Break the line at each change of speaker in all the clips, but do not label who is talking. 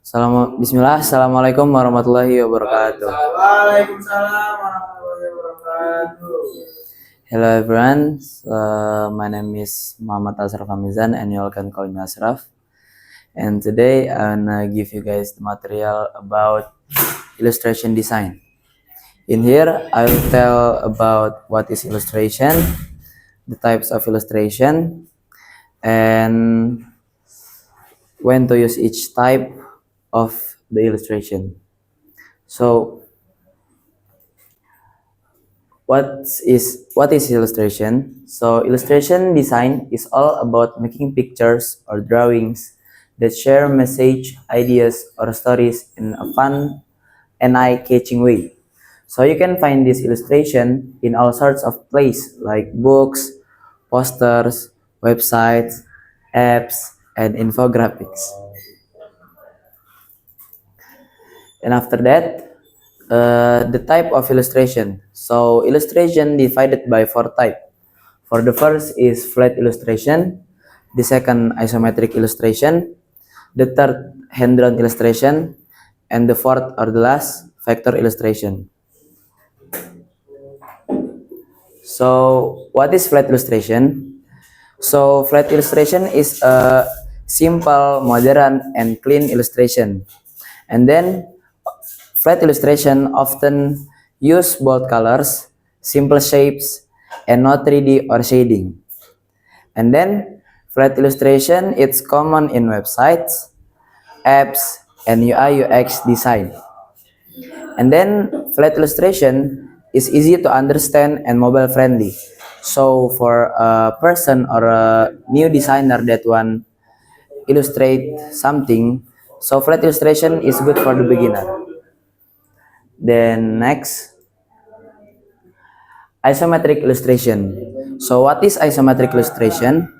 Bismillah, Assalamualaikum warahmatullahi wabarakatuh.
Waalaikumsalam warahmatullahi wabarakatuh.
Hello everyone, my name is Muhammad Ashraf Hamizan and you all can call me Ashraf. And today I'm gonna give you guys the material about illustration design. In here, I will tell about what is illustration, the types of illustration, and when to use each type of the illustration. So, what is illustration? So illustration design is all about making pictures or drawings that share message, ideas, or stories in a fun and eye-catching way. So you can find this illustration in all sorts of places like books, posters, websites, apps, and infographics. And after that, the type of illustration. So illustration divided by 4 types. For the first is flat illustration, the second isometric illustration, the third hand-drawn illustration, and the fourth or the last vector illustration. So what is flat illustration? So flat illustration is a simple, modern, and clean illustration. And then flat illustration often use bold colors, simple shapes, and no 3D or shading. And then flat illustration, it's common in websites, apps, and UI UX design. And then flat illustration is easy to understand and mobile friendly. So for a person or a new designer that want illustrate something, so flat illustration is good for the beginner. Then next, isometric illustration. So what is isometric illustration?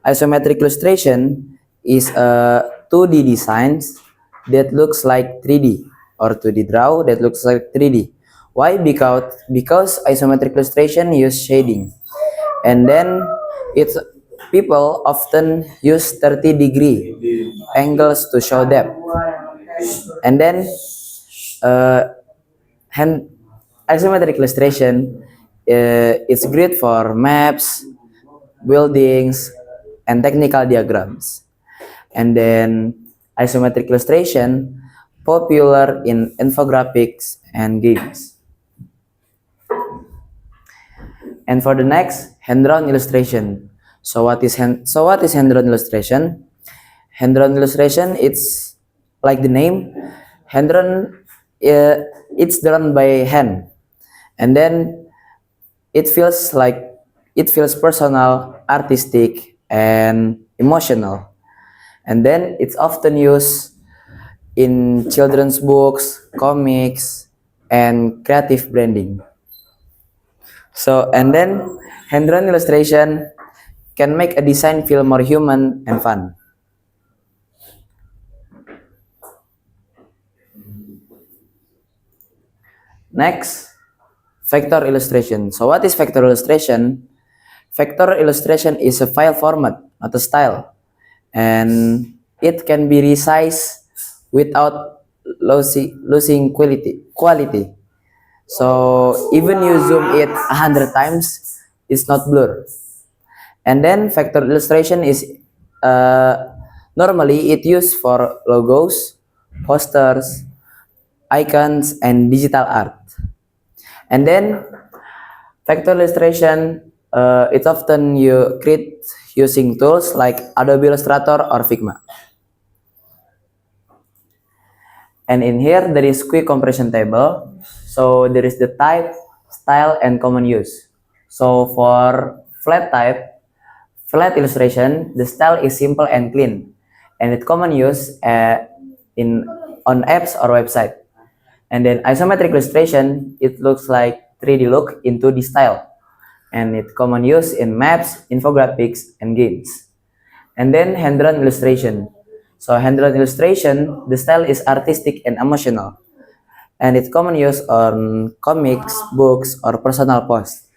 Isometric illustration is a 2D designs that looks like 3D or 2D draw that looks like 3D. Why? Because isometric illustration use shading, and then it's people often use 30-degree angles to show depth, and then isometric illustration is great for maps, buildings, and technical diagrams. And then isometric illustration popular in infographics and games. And for the next, hand-drawn illustration. So what is hand-drawn illustration? Hand-drawn illustration, it's like the name. Hand-drawn, it's drawn by hand, and then it feels personal, artistic, and emotional. And then it's often used in children's books, comics, and creative branding. So, and then hand-drawn illustration can make a design feel more human and fun. Next, vector illustration. So what is vector illustration? Vector illustration is a file format, not a style, and it can be resized without losing quality. So even you zoom it 100 times, it's not blur. And then vector illustration is normally it used for logos, posters, icons, and digital art. And then vector illustration, it's often you create using tools like Adobe Illustrator or Figma. And in here there is quick comparison table. So there is the type, style, and common use. So for flat illustration, the style is simple and clean, and it common use on apps or website. And then isometric illustration, it looks like 3D look into the style, and it common use in maps, infographics, and games. And then hand-drawn illustration. So hand-drawn illustration, the style is artistic and emotional, and it's common use on comics, books, or personal posts.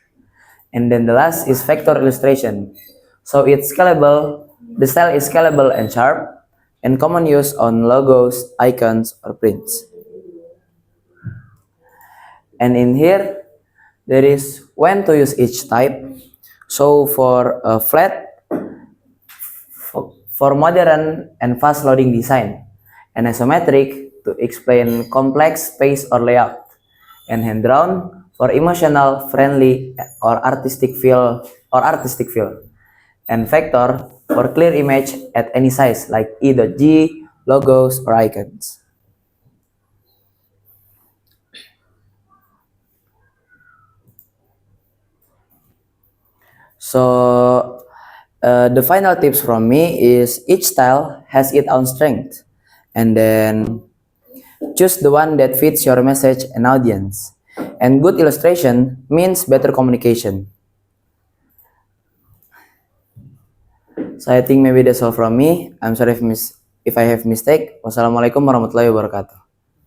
And then the last is vector illustration. So it's scalable, the style is scalable and sharp, and common use on logos, icons, or prints. And in here, there is when to use each type. So for a flat, for modern and fast loading design, and isometric to explain complex space or layout, and hand drawn for emotional, friendly, or artistic feel, and vector for clear image at any size like E.G, logos, or icons. So the final tips from me is each style has its own strength, and then choose the one that fits your message and audience. And good illustration means better communication. So I think maybe that's all from me. I'm sorry if I have mistake. Wassalamualaikum warahmatullahi wabarakatuh.